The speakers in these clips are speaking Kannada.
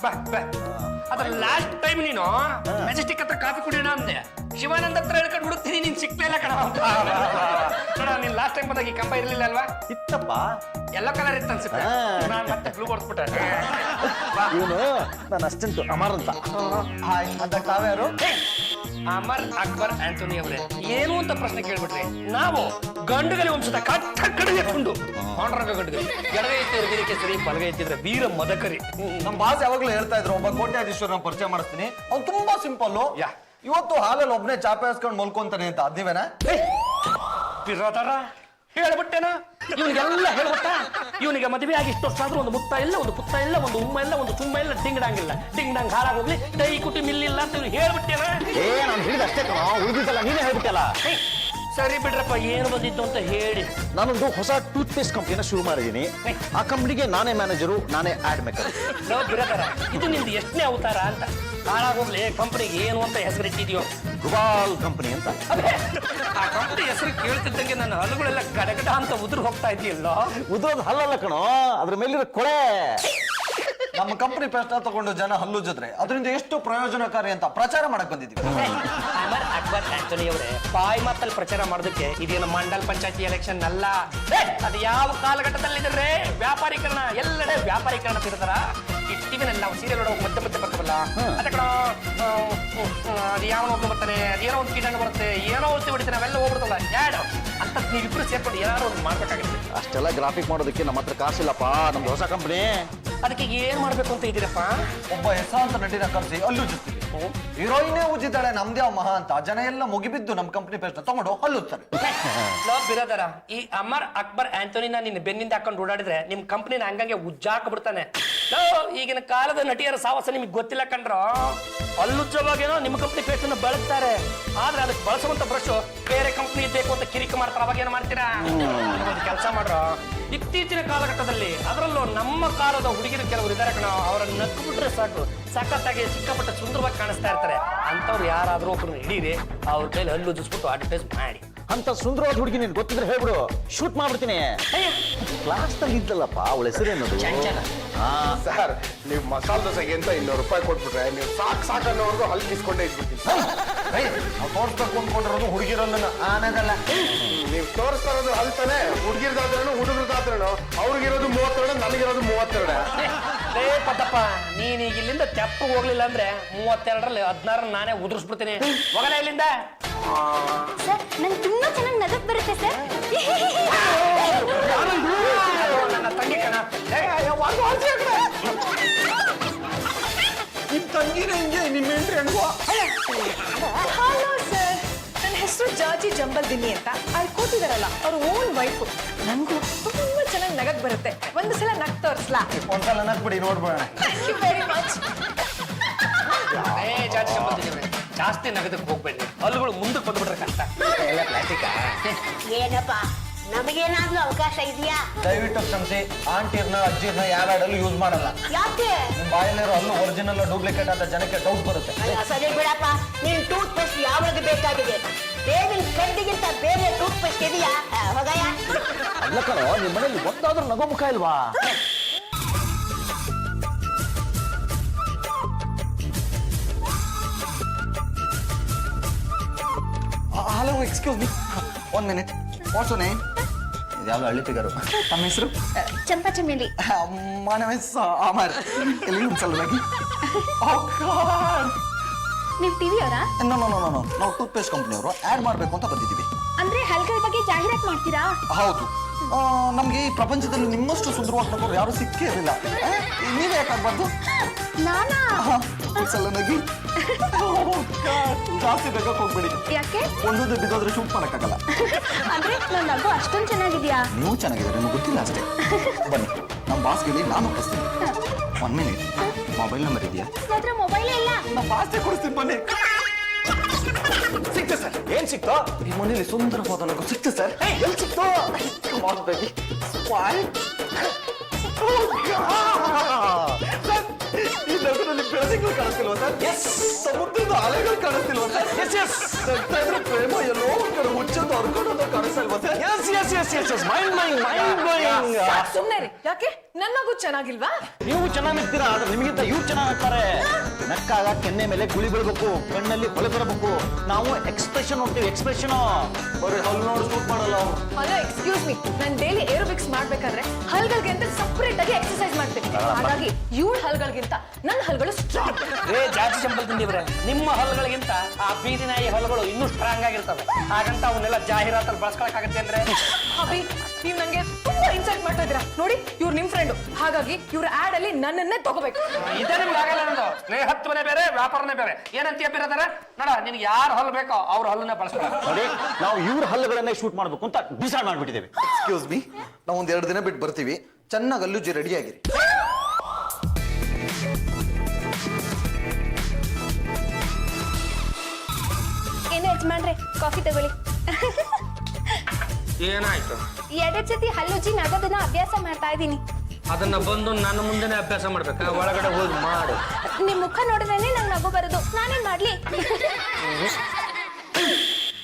ಬಾ ಬಾ. ಅದ್ರ ಲಾಸ್ಟ್ ಟೈಮ್ ನೀನು ಮೆಜೆಸ್ಟಿಕ್ ಹತ್ರ ಕಾಫಿ ಕುಡಿಯೋಣ ಅಂದೆ, ಶಿವಾನಂದ ಹತ್ರ ಹೇಳ್ಕೊಂಡು ಹುಡುಕ್ತೀನಿ, ನೀನ್ ಸಿಕ್ಲಿಲ್ಲ ಕಣ. ನೋಡ ನೀನ್ ಲಾಸ್ಟ್ ಟೈಮ್ ಬಂದಾಗ ಈ ಕಂಬ ಇರ್ಲಿಲ್ಲ ಅಲ್ವಾ? ಇತ್ತಪ್ಪ, ಎಲ್ಲೋ ಕಲರ್ ಇತ್ತು ಅನ್ಸುತ್ತೆ. ನಾನ್ ಮತ್ತೆ ಬ್ಲೂ ಬರ್ಸ್ಬಿಟ್ಟೆ. ಇವನು ನನ್ನ ಅಸ್ಟೆಂಟ್ ಅಮರ್ ಅಂತ. ಹಾಯ್, ಅಂತ ತಾವ್ಯಾರು? ಅಮರ್ ಅಕ್ಬರ್ ಆಂಟೋನಿ ಅವರೇ, ಏನು ಅಂತ ಪ್ರಶ್ನೆ ಕೇಳ್ಬಿಟ್ರಿ. ನಾವು ಗಂಡುಗಲಿ ವಂಶದ ಕಡೆ ಕೊಂಡು ಪಾಂಡುರಂಗ ಗಂಡುಗಲಿ, ಎಡಗೈ ಇತ್ತಿದ್ರೆ ವೀರಕೇಸರಿ, ಬಲಗೈ ಇತ್ತಿದ್ರೆ ವೀರ ಮದಕರಿ. ನಮ್ ಬಾಸ್ ಯಾವಾಗ್ಲೂ ಹೇಳ್ತಾ ಇದ್ರು, ಒಬ್ಬ ಕೋಟ್ಯಾಧೀಶ್ವರನ ಪರಿಚಯ ಮಾಡಿಸ್ತೀನಿ, ಅವ್ನು ತುಂಬಾ ಸಿಂಪಲ್. ಇವತ್ತು ಹಾಲಲ್ಲಿ ಒಬ್ನೇ ಚಾಪೆ ಹಾಸ್ಕೊಂಡು ಮಲ್ಕೊಂತಾನೆ ಅಂತ, ಅದ್ನೇವೇನ ಬಿರೋದಾರ ಹೇಳ್ಬಿಟ್ಟೇನ? ಇವನಿಗೆಲ್ಲ ಹೇಳ್ಬಿಟ್ಟ. ಇವನಿಗೆ ಮದುವೆ ಆಗಿ ಇಷ್ಟು ವರ್ಷ ಆದ್ರೂ ಒಂದು ಮುತ್ತ ಇಲ್ಲ, ಒಂದು ಪುತ್ತ ಇಲ್ಲ, ಒಂದು ಉಮ್ಮ ಇಲ್ಲ, ಒಂದು ಚುಮ್ಮ ಇಲ್ಲ, ಡಿಂಗ್ ಡಾಂಗ್ ಇಲ್ಲ. ಡಿಂಗ್ ಡಾಂಗ್ ಹಾಳಾಗೋಗ್ಲಿ, ಡೈ ಕುಟಿ ಮಿಲ್ಲಿಲ್ಲ ಅಂತ ಇವ್ನು ಹೇಳ್ಬಿಟ್ಟೇನ? ನಾನು ಹೇಳಿದ ಅಷ್ಟೇ ಕಣ, ಉಳಿದಿದ್ದಲ್ಲ ನೀನೇ ಹೇಳ್ಬಿಟ್ಟಲ್ಲ. ಸರಿ ಬಿಡ್ರಪ್ಪ, ಏನು ಬಂದಿತ್ತು ಅಂತ ಹೇಳಿ. ನಾನೊಂದು ಹೊಸ ಟೂತ್ ಪೇಸ್ಟ್ ಕಂಪ್ನಿನ ಶುರು ಮಾಡಿದ್ದೀನಿ. ಆ ಕಂಪ್ನಿಗೆ ನಾನೇ ಮ್ಯಾನೇಜರು, ನಾನೇ ಆಡ್ ಮೇಕರ್. ಬಿಡತಾರ, ಇದು ನಿಮ್ದು ಎಷ್ಟನೇ ಅವತಾರ ಅಂತ? ಹಾಳಾಗೋಗ್ಲಿ, ಕಂಪನಿಗೆ ಏನು ಅಂತ ಹೆಸರಿಟ್ಟಿದ್ಯೋ? ಗುಬಾಲ್ ಕಂಪನಿ ಅಂತ. ಆ ಕಂಪನಿ ಹೆಸರು ಕೇಳ್ತಿದ್ದಂಗೆ ನನ್ನ ಹಲ್ಲುಗಳೆಲ್ಲ ಗಡಗಡ ಅಂತ ಉದುರು ಹೋಗ್ತಾ ಇದೆಯಲ್ಲ. ಉದ್ರೋದು ಹಲ್ಲಲ್ಲ ಕಣೋ, ಅದ್ರ ಮೇಲಿರೋ ಕೊಳೆ. ನಮ್ಮ ಕಂಪನಿ ಪೇಸ್ಟ್ ತಗೊಂಡು ಜನ ಹಲ್ಲು ಜೊತೆ ಅದರಿಂದ ಎಷ್ಟು ಪ್ರಯೋಜನಕಾರಿ ಅಂತ ಪ್ರಚಾರ ಮಾಡಕ್ ಬಂದಿದ್ದೀವಿ. ಅಮರ್ ಅಕ್ಬರ್ ಆಂಟೋನಿ ಅವರೇ, ಬಾಯಿ ಮಾತಲ್ಲಿ ಪ್ರಚಾರ ಮಾಡೋದಕ್ಕೆ ಇದೇನು ಮಂಡಲ್ ಪಂಚಾಯತಿ ಎಲೆಕ್ಷನ್ ಅಲ್ಲ. ಅದು ಯಾವ ಕಾಲಘಟ್ಟದಲ್ಲಿದ್ರೆ ವ್ಯಾಪಾರೀಕರಣ, ಎಲ್ಲೆಡೆ ವ್ಯಾಪಾರೀಕರಣ ತಿರ್ತಾರ. ಈ ಟಿವಿನೆಲ್ಲ ಸೀರಿಯಲ್ ನೋಡೋಕೆ ಮಧ್ಯೆ ಮಧ್ಯೆ ಬರ್ತಾವಲ್ಲ, ಅದ ಕಡೆ ಅದು ಯಾವ ಹೋಗಿ ಬರ್ತಾನೆ, ಅದೇನೋ ಒಂದು ಕೀಟಾಣು ಬರುತ್ತೆ, ಏನೋ ಔಷಧಿ ಹೊಡಿತಾನೆ, ಅವೆಲ್ಲ ಹೋಗ್ಬಿಡ್ತಲ್ಲ ಯಾಡ್ ಅಂತ ನೀವಿಬ್ರು ಸೇರ್ಕೊಂಡು ಏನಾದ್ರು ಒಂದು ಮಾಡ್ಬೇಕಾಗುತ್ತೆ. ಅಷ್ಟೆಲ್ಲ ಗ್ರಾಫಿಕ್ ಮಾಡೋದಕ್ಕೆ ನಮ್ಮ ಹತ್ರ ಕಾಸಿಲ್ಲಪ್ಪ, ನಮ್ದು ಹೊಸ ಕಂಪನಿ. ಅದಕ್ಕೆ ಏನ್ ಮಾಡ್ಬೇಕು ಅಂತ ಇದ್ದೀರಪ್ಪ? ಒಬ್ಬ ಹೆಸರಾಂತ ನಟಿನ ಕರೆಸಿ ಅಲ್ಲೂ ಜೊತೆ ಹೀರೋಯಿನೇ ಉಜ್ಜಿದ್ದಾಳೆ, ನಮ್ದೇ ಮಹಾ ಅಂತ ಜನ ಎಲ್ಲ ಮುಗಿಬಿದ್ದು ನಮ್ಮ ಕಂಪನಿ ಪೇಸ್ಟ್ ತಗೊಂಡು ಹಲ್ಲುತ್ತಾರೆ. ಬಿರೋದರ, ಈ ಅಮರ್ ಅಕ್ಬರ್ ಆಂಟೋನಿನ ನಿನ್ನ ಬೆನ್ನಿಂದ ಹಾಕೊಂಡು ಓಡಾಡಿದ್ರೆ ನಿಮ್ ಕಂಪನಿನ ಹಂಗಂಗೆ ಉಜ್ಜಾಕ ಬಿಡ್ತಾನೆ. ಈಗಿನ ಕಾಲದ ನಟಿಯರ ಸಾಹಸ ನಿಮ್ಗೆ ಗೊತ್ತಿಲ್ಲ ಕಂಡ್ರೋ. ಅಲ್ಲುಜ್ಜವಾಗೇನೋ ನಿಮ್ಮ ಕಂಪನಿ ಪೇಸ್ಟ್ ಅನ್ನು ಬಳಸ್ತಾರೆ, ಆದ್ರೆ ಅದಕ್ಕೆ ಬಳಸುವಂತ ಬ್ರಷ್ ಬೇರೆ ಕಂಪನಿ ಬೇಕು ಅಂತ ಕಿರಿಕಿ ಮಾಡ್ತಾರೆ. ಅವಾಗ ಏನು ಮಾಡ್ತೀರಾ? ಒಂದು ಕೆಲಸ ಮಾಡ್ರೋ, ಇತ್ತೀಚಿನ ಕಾಲಘಟ್ಟದಲ್ಲಿ ಅದರಲ್ಲೂ ನಮ್ಮ ಕಾಲದ ಹುಡುಗಿರು ಕೆಲವರು ಇದ್ದಾರೆ ಕಣ, ಅವರನ್ನ ನಕ್ಬಿಟ್ರೆ ಸಾಕು, ಸಖತ್ತಾಗಿ ಸಿಕ್ಕಾಪಟ್ಟೆ ಸುಂದರವಾಗಿ ಕಾಣಿಸ್ತಾ ಇರ್ತಾರೆ. ಅಂತವ್ರು ಯಾರಾದ್ರೂ ಒಬ್ಬರನ್ನ ಹಿಡೀರಿ, ಅವ್ರ ಕೈಲಿ ಹಲ್ಲು ಉಜ್ಜಿಸ್ಬಿಟ್ಟು ಅಡ್ವರ್ಟೈಸ್ ಮಾಡಿ. ಅಂತ ಸುಂದರವಾದ ಹುಡುಗಿ ನೀನ್ ಗೊತ್ತಿದ್ರೆ ಹೇಳ್ಬಿಡು, ಶೂಟ್ ಮಾಡ್ಬಿಡ್ತೀನಿ. ಕ್ಲಾಸ್ ಇದ್ದಲ್ಲಪ್ಪ, ಅವಳ ಹೆಸರೇನದು? ಸರ್, ನೀವು ಮಸಾಲೆ ದೋಸೆಗೆ ಅಂತ 200 ರೂಪಾಯಿ ಕೊಟ್ಬಿಟ್ರೆ ನೀವು ಸಾಕು ಅನ್ನೋರ್ಗು ಹಲ್ಲು ಕಿಸ್ಕೊಂಡೇ ಇದ್ಬಿಡ್ತೀನಿ. ನಾವು ತೋರಿಸ್ಬೇಕು ಅಂದ್ಕೊಂಡಿರೋದು ಹುಡುಗಿರಲ್ಲ, ಆನದಲ್ಲ. ನೀವು ತೋರಿಸ್ತಾ ಇರೋದು ಅಲ್ತಾನೆ, ಹುಡುಗಿರ್ದಾದ್ರೂ ಹುಡುಗರದಾದ್ರೂ ಅವ್ರಿಗಿರೋದು 32, ನನಗಿರೋದು 32. ಪತ್ತಪ್ಪ, ನೀನ್ ಈಗ ಇಲ್ಲಿಂದ ತೆಪ್ಪಗೆ ಹೋಗ್ಲಿಲ್ಲ ಅಂದ್ರೆ 32ರಲ್ಲಿ 16 ನಾನೇ ಉದುರಿಸ್ಬಿಡ್ತೀನಿ. ಹೋಗಲ್ಲ ಇಲ್ಲಿಂದ. ಸರ್, ನಂಗೆ ತುಂಬಾ ಚೆನ್ನಾಗಿ ನಗಕ್ ಬರುತ್ತೆ ಸರ್. ನನ್ನ ತಂಗಿ ಕಣ. ನಿಮ್ ತಂಗಿನ ಹಿಂಗೆ, ನಿಮ್ಮ ಹೆಂಡ್ರಿ ಹೆಣ್ಗೋ. ಹಲೋ ಸರ್, ನನ್ನ ಹೆಸರು ಜಾಜಿ ಜಂಬಲ್ ದಿನ್ನಿ ಅಂತ. ಅಲ್ಲಿ ಕೂತಿದಾರಲ್ಲ ಅವ್ರ ಓನ್ ವೈಫು. ನನಗೂ ತುಂಬಾ ಚೆನ್ನಾಗಿ ನಗಕ್ ಬರುತ್ತೆ. ಒಂದು ಸಲ ನಗ್ ತೋರಿಸ್ಲಾ? ಒಂದ್ಸಲ ನಗ್ಬಿಡಿ ನೋಡ್ಬೋಣ. Thank you very much. ಜಾಸ್ತಿ ನಗದಕ್ಕೆ ಹೋಗ್ಬೇಡಿ, ಹಲ್ಲುಗಳು ಮುಂದಕ್ಕೆ ಬಂದ್ಬಿಟ್ರೆ ಕಷ್ಟ. ಎಲ್ಲ ಪ್ಲಾಸ್ಟಿಕ್. ಏನಪ್ಪ, ನಮಗೇನಾದ್ರೂ ಅವಕಾಶ ಇದೆಯಾ? ದಯವಿಟ್ಟು ಕ್ಷಮಿಸಿ, ಆಂಟಿರ್ನ ಅಜ್ಜಿರ್ನ ಯಾವ ಆಡಲ್ಲೂ ಯೂಸ್ ಮಾಡಲ್ಲ. ಯಾಕೆ? ನಿಮ್ ಬಾಯಲ್ಲಿರೋ ಹಲ್ಲು ಒರಿಜಿನಲ್ ಡೂಪ್ಲಿಕೇಟ್ ಅಂತ ಜನಕ್ಕೆ ಡೌಟ್ ಬರುತ್ತೆ. ಸರಿ ಬಿಡಪ್ಪ, ನೀನ್ ಟೂತ್ ಪೇಸ್ಟ್ ಯಾವಾಗ ಬೇಕಾಗಿದೆ? ಬೇವಿನ ಕಡ್ಡಿಗಿಂತ ಬೇರೆ ಟೂತ್ ಪೇಸ್ಟ್ ಇದೆಯಾ? ಹೋಗಯ್ಯ. ಅಲ್ಲ ಕಣೋ, ನಿಮ್ ಮನೇಲಿ ಒಂದಾದ್ರೂ ನಗೋ ಮುಖ ಇಲ್ವಾ? Hello, excuse me, 1 minute. What's your name? ಇದ್ಯಾವ ಹಳ್ಳಿ ಫಿಗರು. ತಮ್ಮ ಹೆಸರು? ಚಂಪಾ Chamoli. My name is Amar. ಎಲ್ಲಿ ಸಲುವಾಗಿ? ನೀವು ಟಿವಿ ಅವರಾ? ನೋ, ನಾವು ಟೂತ್ ಪೇಸ್ಟ್ ಕಂಪ್ನಿಯವರು ಆಡ್ ಮಾಡಬೇಕು ಅಂತ ಬಂದಿದ್ದೀವಿ. ಅಂದ್ರೆ ಹಲ್ಗಳ ಬಗ್ಗೆ ಜಾಹೀರಾತು ಮಾಡ್ತೀರಾ? ಹೌದು. ನಮ್ಗೆ ಈ ಪ್ರಪಂಚದಲ್ಲಿ ನಿಮ್ಮಷ್ಟು ಸುಂದರವಾಗಿ ನಗೋರು ಯಾರು ಸಿಕ್ಕೇ ಇರಲಿಲ್ಲ. ನೀವೇ ಯಾಕಾಗ್ಬಾರ್ದು? ನಾನಾ? ಸಲನಾಗಿ ಜಾಸ್ತಿ ಬೇಗಕ್ಕೆ ಹೋಗ್ಬೇಡಿ. ಯಾಕೆ? ಒಂದೊಂದು ಬಿದ್ದೋದ್ರೆ ಶೂಟ್ ಮಾಡಕ್ಕಾಗಲ್ಲ. ಅಂದ್ರೆ ನನ್ನ ನಗು ಅಷ್ಟೊಂದು ಚೆನ್ನಾಗಿದ್ಯಾ? ನೀವು ಚೆನ್ನಾಗಿದ್ದಾರೆ, ನಿಮ್ಗೆ ಗೊತ್ತಿಲ್ಲ ಅಷ್ಟೇ. ಬನ್ನಿ, ನಮ್ಮ ಬಾಸ್ಗೆ ನಾನು ಕೊಡಿಸ್ತೀನಿ. 1 minute. ಮೊಬೈಲ್ ನಂಬರ್ ಇದೆಯಾ? ಮಾತ್ರ ಮೊಬೈಲೇ ಇಲ್ಲ. ನಮ್ಮ ಬಾಸ್ಗೆ ಕೊಡಿಸ್ತೀನಿ, ಬನ್ನಿ. ಸಿಕ್ತು ಸರ್. ಏನ್ ಸಿಕ್ತು? ಈ ಮನೇಲಿ ಸುಂದರವಾದ ನಗು ಸಿಕ್ತು ಸರ್. ಎಲ್ಲಿ ಸಿಕ್ತು? ಮಾಡ್ಬೇಡಿ. ಈ ನಗರಲ್ಲಿ ಬೆಳದಿಂಗಳು ಕಾಣಿಸ್ತಿಲ್ವಾ ಸರ್? ಎಸ್. ಸಮುದ್ರದ ಅಲೆಗಳು ಕಾಣಿಸ್ತಿಲ್ವಾ ಸರ್? ಎಸ್. ನಗ್ತಾ ಇದ್ರೆ ಪ್ರೇಮ ಎಲ್ಲೋ ಕಡೆ ಹುಚ್ಚಂತ ಹೊರ್ಕೊಂಡು ಕಾಣಿಸ್ತಾ ಇಲ್ವಾ ಸರ್? ಎಸ್. ಮೈಂಡ್. ಸುಮ್ನೆ ರೀ. ಯಾಕೆ ನನ್ ಮಗು ಚೆನ್ನಾಗಿಲ್ವಾ? ನೀವು ಚೆನ್ನಾಗಿರ್ತೀರಾ, ಆದ್ರೆ ನಿಮಗಿಂತ ಇವ್ರು ಚೆನ್ನಾಗಿರ್ತಾರೆ. ನಕ್ಕಾಗ ಕೆನ್ನೆ ಮೇಲೆ ಗುಳಿ ಬೀಳ್ಬೇಕು, ಕಣ್ಣಲ್ಲಿ ಹೊಳೆ ಬರಬೇಕು. ನಾವು ಎಕ್ಸ್ಪ್ರೆಷನ್ ನೋಡ್ತೀವಿ, ಎಕ್ಸ್ಪ್ರೆಷನ್. ಅವ್ರಿಗೆ ಹಲ್ಲು ನೋಡಿ ಶೂಟ್ ಮಾಡಲ್ಲ ಅವ್ರು. ಅಲ್ಲ, ಎಕ್ಸ್ಕ್ಯೂಸ್ ಮಿ, ನಾನು ಡೈಲಿ ಏರೋಬಿಕ್ಸ್ ಮಾಡ್ಬೇಕಾದ್ರೆ ಹಲ್ಗಳಿಗೆ ಅಂತ ಸಪರೇಟ್ ಆಗಿ ಎಕ್ಸರ್ಸೈಸ್ ಮಾಡ್ತೀನಿ. ಹಾಗಾಗಿ ಇವಳ ಹಲ್ಗಳಿಗಿಂತ ನನ್ನ ಹಲ್ಗಳು ಸ್ಟ್ರಾಂಗ್. ಜಾತಿ ಚಂಪಲ್ ತಿಂದಿವ್ರೆ, ನಿಮ್ಮ ಹಲ್ಲುಗಳಿಗಿಂತ ಆ ಬೀದಿ ನಾಯಿ ಹಲ್ಲುಗಳು ಇನ್ನೂ ಸ್ಟ್ರಾಂಗ್ ಆಗಿರ್ತವೆ. ಹಾಗಂತ ಅವನ್ನೆಲ್ಲ ಜಾಹೀರಾತಲ್ಲಿ ಬಳಸ್ಕೊಳಕ್ಕಾಗತ್ತೆ ಅಂದ್ರೆ? ಅಭಿ, ನೀವು ನಂಗೆ ತುಂಬಾ ಇನ್ಸಲ್ಟ್ ಮಾಡ್ತಾ ಇದ್ದೀರಾ. ನೋಡಿ, ಇವ್ರು ನಿಮ್ ಫ್ರೆಂಡ್, ಹಾಗಾಗಿ ಇವ್ರ ಆಡ್ ಅಲ್ಲಿ ನನ್ನನ್ನೇ ತಗೋಬೇಕು. ಇದೇ ನಿಮ್ಗೆ ಆಗಲ್ಲ ಅನ್ನೋದು. ಸ್ನೇಹತ್ವನೇ ಬೇರೆ, ವ್ಯಾಪಾರನೇ ಬೇರೆ. ಏನಂತೀಯ ಬಿರದಾರ? ನೋಡ, ನಿನ್ಗೆ ಯಾರು ಹಲ್ಲು ಬೇಕೋ ಅವ್ರ ಹಲ್ಲನ್ನ ಬಳಸ್ಕೊಳ್ಳ. ನೋಡಿ, ನಾವು ಇವ್ರ ಹಲ್ಲುಗಳನ್ನೇ ಶೂಟ್ ಮಾಡ್ಬೇಕು ಅಂತ ಡಿಸೈಡ್ ಮಾಡ್ಬಿಟ್ಟಿದ್ದೇವೆ. ಎಕ್ಸ್ಕ್ಯೂಸ್ ಮೀ, ನಾವು ಒಂದ್ 2 ದಿನ ಬಿಟ್ಟು ಬರ್ತೀವಿ. ಚೆನ್ನಾಗಿ ಅಲ್ಲುಜ್ಜಿ ರೆಡಿ ಆಗಿರಿ. ಏನು ಯಜಮಾನ್ರೆ, ಕಾಫಿ ತಗೊಳ್ಳಿ. ಏನಾಯ್ತು? 2 ಸತಿ ಹಲ್ಲುಜ್ಜಿ ನಗೋದನ್ನ ಅಭ್ಯಾಸ ಮಾಡ್ತಾ ಇದ್ದೀನಿ. ಅದನ್ನ ಬಂದು ನನ್ನ ಮುಂದೆನೆ ಅಭ್ಯಾಸ ಮಾಡ್ಬೇಕಾ? ಒಳಗಡೆ ಹೋಗಿ ಮಾಡು. ನಿಮ್ ಮುಖ ನೋಡಿದ್ರೇನೆ ನಂಗೆ ನಗು ಬರೋದು. ನಾನೇನ್ ಮಾಡ್ಲಿ?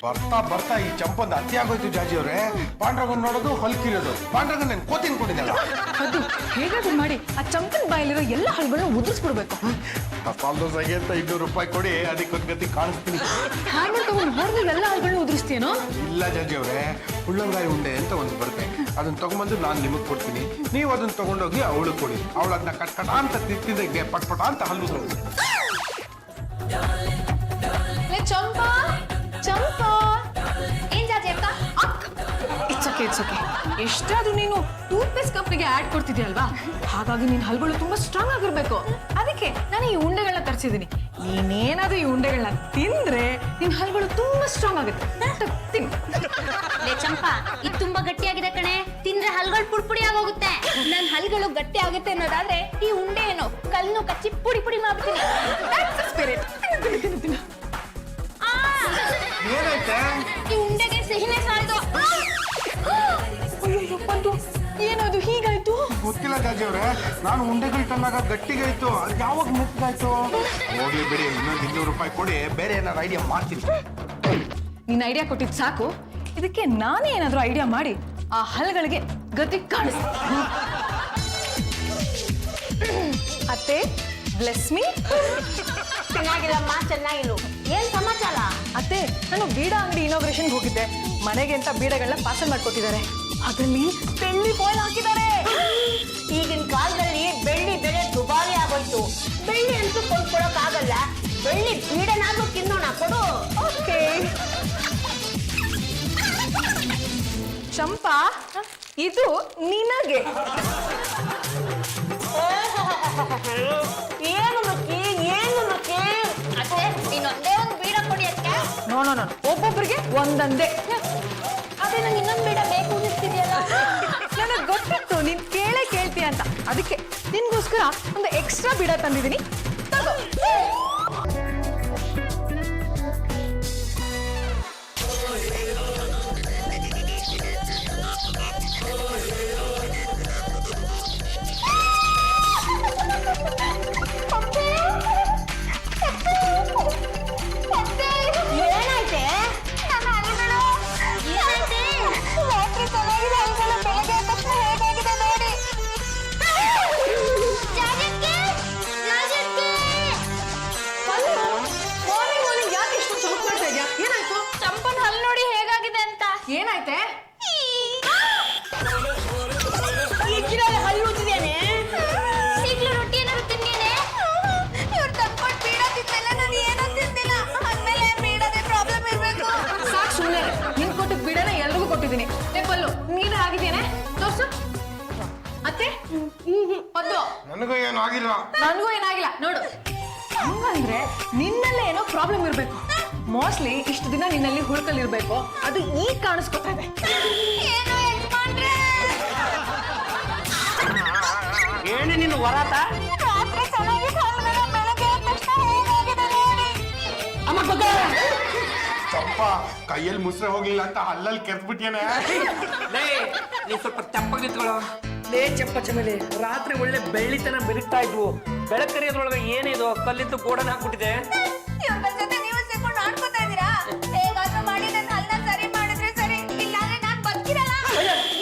ಬರ್ತಾ ಬರ್ತಾ ಈ ಚಂಪಂದ ಅತಿ ಆಗೋಯ್ತು ಜಾಜಿ ಅವ್ರೆ. ಪಾಂಡ್ರಗನ್ ನೋಡೋದು ಹೊಲ್ಕಿರೋದು. ಪಾಂಡ್ರಗನ್ ನನ್ ಕೋತಿನ್ ಕೊಟ್ಟಿದ್ದಲ್ಲ. ಅದು ಹೇಗಾದ್ರೂ ಮಾಡಿ ಆ ಚಂಪನ್ ಬಾಯಲ್ಲಿರೋ ಎಲ್ಲ ಹಲ್ಗಳನ್ನ ಉದುರಿಸ್ಬಿಡ್ಬೇಕು. ಮಸಾಲ ದೋಸೆಗೆ ಅಂತ 200 ರೂಪಾಯಿ ಕೊಡಿ, ಅದಕ್ಕೊಂದು ಗತಿ ಕಾಣಿಸ್ತೀನಿ. ಹ್ಯಾಂಗರ್ ತಗೊಂಡು ಹೊಡೆದು ಎಲ್ಲ ಹಲ್ಗಳನ್ನ ಉದುರಿಸ್ತೀನೋ? ಇಲ್ಲ ಜಾಜಿ ಅವ್ರೆ, ಉಳ್ಳಂಗಾಯಿ ಉಂಡೆ ಅಂತ ಒಂದು ಬರುತ್ತೆ. ಅದನ್ನ ತಗೊಂಡ್ಬಂದು ನಾನು ನಿಮಗೆ ಕೊಡ್ತೀನಿ, ನೀವು ಅದನ್ನ ತಗೊಂಡೋಗಿ ಅವಳು ಕೊಡಿ. ಅವಳು ಅದನ್ನ ಕಟ್ಕಟ ಅಂತ ತಿಂತಿದ್ದಂಗೆ ಪಟ್ಪಟ ಅಂತ ಹಲ್ಲು ಬರುತ್ತೆ. ಚಂಪಾ, ಚಂಪಾ, ಏನ್ ಜಾಜಿ ಅಕ್ಕ? It's okay. ಎಷ್ಟಾದ್ರೂ ನೀನು ಟೂತ್ ಪೇಸ್ಟ್ ಕಂಪ್ನಿಗೆ ಆಡ್ ಕೊಡ್ತಿದ್ಯಲ್ವಾ, ಹಾಗಾಗಿ ನಿನ್ ಹಲ್ಗಳು ತುಂಬಾ ಸ್ಟ್ರಾಂಗ್ ಆಗಿರ್ಬೇಕು. ಅದಕ್ಕೆ ನಾನು ಈ ಉಂಡೆಗಳನ್ನ ತರಿಸಿದ್ದೀನಿ. ನೀನೇನಾದ್ರೂ ಈ ಉಂಡೆಗಳನ್ನ ತಿಂದ್ರೆ ನಿನ್ ಹಲ್ಗಳು ತುಂಬಾ ಸ್ಟ್ರಾಂಗ್ ಆಗುತ್ತೆ. ತಿನ್. ಲೇ ಚಂಪಾ, ಇದು ತುಂಬಾ ಗಟ್ಟಿಯಾಗಿದೆ ಕಣೆ. ತಿಂದ್ರೆ ಹಲ್ಗಳು ಪುಡಿ ಆಗೋಗುತ್ತೆ. ನನ್ ಹಲ್ಗಳು ಗಟ್ಟಿ ಆಗುತ್ತೆ ಅನ್ನೋದಾದ್ರೆ ಈ ಉಂಡೆ ಏನೋ ಕಲ್ಲು ಕಚ್ಚಿ ಪುಡಿ ಮಾಡ್ಬಿಡ್ತೀನಿ. ಸ್ಪಿರಿಟ್. ಏನಾಯ್ತೆ? ಈ ಉಂಡೆಗೆ ಸಿಹಿನೇ ಸಾಯ್ದು. ಏನದು ಹೀಗಾಯ್ತು? ಗೊತ್ತಿಲ್ಲ ಜಾಜಿ ಅವ್ರೆ, ನಾನು ಉಂಡೆಗಳು ತಂದಾಗ ಗಟ್ಟಿಗಾಯ್ತು. ಅದು ಯಾವಾಗ ಮೆತ್ತಗಾಯ್ತು? ಹೋಗ್ಲಿ ಬಿಡಿ, ಇನ್ನೊಂದು 200 ರೂಪಾಯಿ ಕೊಡಿ, ಬೇರೆ ಏನಾದ್ರು ಐಡಿಯಾ ಮಾಡ್ತೀನಿ. ನೀನ್ ಐಡಿಯಾ ಕೊಟ್ಟಿದ್ ಸಾಕು. ಇದಕ್ಕೆ ನಾನೇ ಏನಾದ್ರೂ ಐಡಿಯಾ ಮಾಡಿ ಆ ಹಲ್ಗಳಿಗೆ ಗತಿ ಕಾಣಿಸ್ತೀನಿ. ಅತ್ತೆ, ಬ್ಲೆಸ್ ಮೀ. ಚೆನ್ನಾಗಿರಮ್ಮ, ಚೆನ್ನಾಗಿರು. ಏನ್ ಸಮಾಚಾರ? ಅತ್ತೆ, ನಾನು ಬೀಡ ಅಂಗಡಿ ಇನಾಗ್ರೇಷನ್ಗೆ ಹೋಗಿದ್ದೆ. ಮನೆಗೆ ಅಂತ ಬೀಡಗಳನ್ನ ಪಾರ್ಸಲ್ ಮಾಡ್ಕೊಟ್ಟಿದ್ದಾರೆ. ಅದರಲ್ಲಿ ಬೆಳ್ಳಿ ಫಾಯಿಲ್ ಹಾಕಿದ್ದಾರೆ. ಈಗಿನ ಕಾಲದಲ್ಲಿ ಬೆಳ್ಳಿ ಬೆಲೆ ದುಬಾರಿ ಆಗೋಯ್ತು. ಬೆಳ್ಳಿ ಅಂತೂ ಕೊಂಡ್ಕೊಳಕ್ ಆಗಲ್ಲ. ಬೆಳ್ಳಿ ಬೀಡನಾದ್ರೂ ತಿನ್ನೋಣ, ಕೊಡು. ಓಕೆ. ಚಂಪಾ, ಇದು ನಿನಗೆ. ಏನು ಮಕ್ಕಿ, ಏನು ಮಕ್ಕಿ? ಅತ್ತೆ, ಇನ್ನೊಂದೇ ಒಂದು ಬೀಡ ಕೊಡಿ ಅತ್ತೆ. ನೋ, ಒಬ್ಬೊಬ್ಬರಿಗೆ ಒಂದೊಂದೇ. ಅದೇ ನಂಗೆ ಇನ್ನೊಂದು ಬೀಡ ಬೇಕು ಅನ್ನಿಸ್ತಿದೆಯಲ್ಲ. ನನಗೆ ಗೊತ್ತಿತ್ತು ನೀನ್ ಕೇಳ್ತೀಯ ಅಂತ. ಅದಕ್ಕೆ ನಿನ್ಗೋಸ್ಕರ ಒಂದು ಎಕ್ಸ್ಟ್ರಾ ಬೀಡ ತಂದಿದ್ದೀನಿ, ತಗೋ. ಏನಾಯ್ತೆ? ಯಾಕೆ ಇಷ್ಟು ಚಮಕ್ ಮಾಡ್ತಾ ಇದ್ಯಾ? ಏನಾಯ್ತು? ಚಂಪನ್ ಹಲ್ಲು ನೋಡಿ ಹೇಗಾಗಿದೆ ಅಂತ. ಏನಾಯ್ತೆ? ಹಲ್ಲು ಉಜ್ಜಿದೇನೆ. ಸಿಗ್ಲು ರೊಟ್ಟಿ ಏನಾದ್ರು ತಿಂದೇನೆ? ಇವ್ರು ತಪ್ಕೊಂಡು ಬೀಡ ತಿಂದಲ್ಲ, ನಾನು ಏನೋ ತಿಂದಿಲ್ಲ. ಅಂದ್ಮೇಲೆ ಬೀಡದೆ ಪ್ರಾಬ್ಲಮ್ ಇರ್ಬೇಕು. ಸಾಕು ಸುಮ್ಮನೆ. ನಿನ್ ಕೊಟ್ಟು ಬೀಡನ ಎಲ್ರಿಗೂ ಕೊಟ್ಟಿದ್ದೀನಿ. ಪಲ್ಲು, ನೀನು ಆಗಿದ್ದೇನೆ ತೋರ್ಸು. ಅತ್ತೆ, ಒಂದು. ನನಗೂ ಏನು ಆಗಿಲ್ಲ. ನನಗೂ ಏನಾಗಿಲ್ಲ ನೋಡು. ಹಂಗಂದ್ರೆ ನಿನ್ನಲ್ಲೇ ಏನೋ ಪ್ರಾಬ್ಲಮ್ ಇರ್ಬೇಕು. ಮೋಸ್ಟ್ಲಿ ಇಷ್ಟು ದಿನ ನಿನ್ನಲ್ಲಿ ಹುಡುಕಲ್ಲಿರ್ಬೇಕು. ಅದು ಈಗ ಕಾಣಿಸ್ಕೊತಾ ಇದೆ. ಏನೋ ಯಜಮಾನ್ರೆ, ಏನೇ ನಿನ್ನ ವರಾತ? ರಾತ್ರಿ ಚೆನ್ನಾಗಿ ಹಲ್ಗಳ ಬೆಳಗ್ಗೆ ಎದ್ದ ತಕ್ಷಣ ಹೇಗಾಗಿದೆ ನೋಡಿ. ಅಮ್ಮ ಗೊತ್ತ? ಚಂಪ ಕೈಯಲ್ಲಿ ಮುಸ್ರೆ ಹೋಗ್ಲಿಲ್ಲ ಅಂತ ಹಲ್ಲಲ್ಲಿ ಕೆರ್ದ್ಬಿಟ್ಯಾನೆ. ಲೇ, ನೀ ಸ್ವಲ್ಪ ತೆಪ್ಪಗೆ ನಿಂತ್ಕೊಳ್ಳೋ. ಲೇ ಚಪ್ಪ ಚಮೇಲಿ, ರಾತ್ರಿ ಒಳ್ಳೆ ಬೆಳ್ಳಿತನ ಬೆಳಗ್ತಾ ಇದ್ವು. ಬೆಳಕರಿಯೋದ್ರೊಳಗೆ ಏನಿದು? ಕಲ್ಲಿದ್ದು ಗೋಡನ್ ಹಾಕ್ಬಿಟ್ಟಿದೆ. ಇವ್ರ ಜೊತೆ ನೀವು ಸೇರ್ಕೊಂಡು ಆಡ್ಕೊತಾ ಇದ್ದೀರಾ? ಹೇಗಾದ್ರೂ ಮಾಡಿ ನನ್ನ ಹಲ್ನ ಸರಿ ಮಾಡಿದ್ರೆ ಸರಿ, ಇಲ್ಲಾಂದ್ರೆ ನಾನ್ ಬದುಕಿರಲ್ಲ.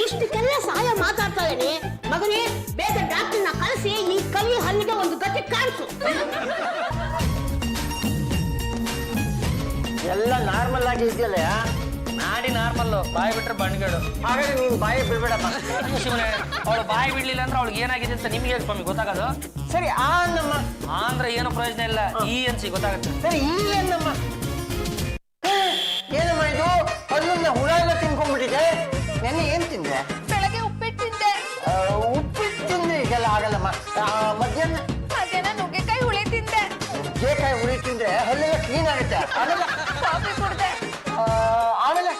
ಇಷ್ಟಕ್ಕೆಲ್ಲ ಸಹಾಯ ಮಾತಾಡ್ತಾ ಇದ್ದೀನಿ. ಮಗನೇ ಬೇಗ ಡಾಕ್ಟರ್ನ ಕಳಿಸಿ ಈ ಕವಿ ಹಲ್ಲಿಗೆ ಒಂದು ಗತಿ ಕಾಣಿಸು. ಎಲ್ಲ ನಾರ್ಮಲ್ ಆಗಿ ಇದೆಯಲ್ಲ. ನಾಡಿ ನಾರ್ಮಲ್, ಬಾಯಿ ಬಿಟ್ರೆ ಬಂಡ್ಗೇಡು. ಹಾಗಾದ್ರೆ ನೀನ್ ಬಾಯಿ ಬಿಡ್ಬೇಡಪ್ಪ. ಶಿವನೇ, ಅವಳು ಬಾಯಿ ಬಿಡ್ಲಿಲ್ಲ ಅಂದ್ರೆ ಅವಳಿಗೆ ಏನಾಗಿದೆ ಅಂತ ನಿಮ್ಗೆ ಸ್ವಾಮಿ ಗೊತ್ತಾಗೋದು? ಸರಿ ಆ ನಮ್ಮ ಅಂದ್ರೆ ಏನು ಪ್ರಯೋಜನ ಇಲ್ಲ, ಈ ಅನ್ಸಿ ಗೊತ್ತಾಗುತ್ತೆ. ಸರಿ ಈ ಏನಮ್ಮ ಏನಮ್ಮ ಇದು ಹಲ್ಲನ್ನ ಹುಳ ಎಲ್ಲ ತಿನ್ಕೊಂಡ್ಬಿಟ್ಟಿದೆ. ನೆನ್ನೆ ಏನ್ ತಿಂದೆ? ಬೆಳಗ್ಗೆ ಉಪ್ಪಿಟ್ಟು ತಿಂದೆ. ಉಪ್ಪಿಟ್ಟು ತಿಂದ್ರೆ ಈಗೆಲ್ಲ ಆಗಲ್ಲಮ್ಮ. ಮಧ್ಯಾಹ್ನ ಮಧ್ಯಾಹ್ನ ನುಗ್ಗೆಕಾಯಿ ಹುಳಿ ತಿಂದೆ. ನುಗ್ಗೆಕಾಯಿ ಹುಳಿ ತಿಂದ್ರೆ ಹಲ್ಲೆಲ್ಲ ಕ್ಲೀನ್ ಆಗುತ್ತೆ. ಆಮೇಲೆ ಕಾಫಿ ಕುಡ್ದೆ. ಆಮೇಲೆ